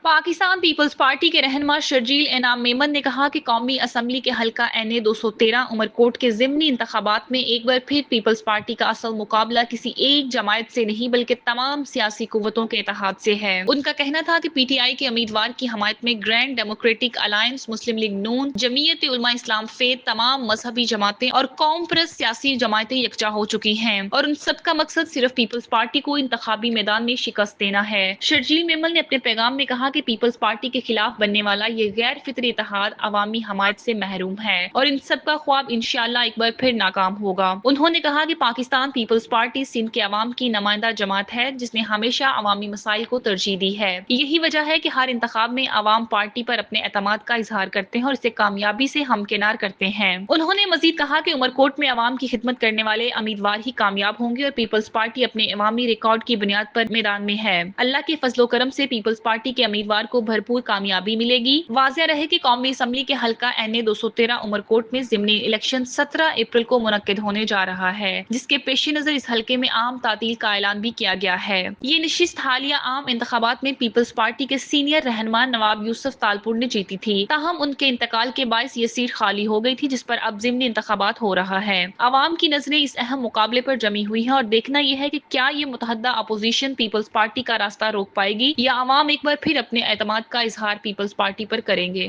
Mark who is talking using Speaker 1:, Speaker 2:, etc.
Speaker 1: Pakistan peoples party के रहनुमा शर्जील एनाम मेमन ने कहा कि कौमी असम्बली के हल्का NA 213 उमरकोट के ज़िमनी इंतखाबात में एक बार फिर पीपल्स पार्टी का असल मुकाबला किसी एक जमायत से नहीं बल्कि तमाम सियासी कुव्वतों के इत्तेहाद से है। उनका कहना था कि PTI के उम्मीदवार की हमायत में ग्रैंड डेमोक्रेटिक अलायंस, मुस्लिम लीग नून, जमीयत उलमा इस्लाम फेद, तमाम मजहबी जमातें और कौम परस्त सियासी जमातें यकजा हो चुकी हैं और उन सब का मकसद सिर्फ पीपल्स पार्टी को इंतखाबी मैदान में शिकस्त देना है। शर्जील मेमन ने अपने पैगाम में कहा कि पीपल्स पार्टी के खिलाफ बनने वाला ये गैर फितरी इत्तेहाद अवामी हमायत से महरूम है और इन सब का ख्वाब इंशाअल्लाह एक बार फिर नाकाम होगा। उन्होंने कहा कि पाकिस्तान पीपल्स पार्टी सिंध के अवाम की नुमाइंदा जमात है जिसने हमेशा अवामी मसाइल को तरजीह दी है। यही वजह है कि हर इंतखाब में अवाम पार्टी पर अपने एतमाद का इजहार करते हैं और इसे कामयाबी से हमकिनार करते हैं। उन्होंने मजीद कहा कि उमरकोट में अवाम की खिदमत करने वाले उम्मीदवार ही कामयाब होंगे और पीपल्स पार्टी अपने अवामी रिकॉर्ड की बुनियाद पर मैदान में है। अल्लाह के फजलो करम से पीपल्स पार्टी के उम्मीदवार को भरपूर कामयाबी मिलेगी। वाज़ेह रहे कि कौमी असम्बली के हल्का NA 213 उमरकोट में ज़िमनी इलेक्शन 17 अप्रैल को मुनक्किद होने जा रहा है, जिसके पेश नजर इस हल्के में आम तातील का ऐलान भी किया गया है। ये नशिस्त हालिया आम इंतखाबात में पीपल्स पार्टी के सीनियर रहनुमा नवाब यूसुफ तालपुर ने जीती थी, ताहम उनके इंतकाल के बायस ये सीट खाली हो गई थी जिस पर अब ज़िमनी इंतखाबात हो रहा है। अवाम की नजरें इस अहम मुकाबले पर जमी हुई है और देखना यह है कि क्या ये मुतहद्दा अपोजिशन पीपल्स पार्टी का रास्ता रोक पाएगी या अवाम एक बार फिर अपने एतमाद का इजहार पीपल्स पार्टी पर करेंगे।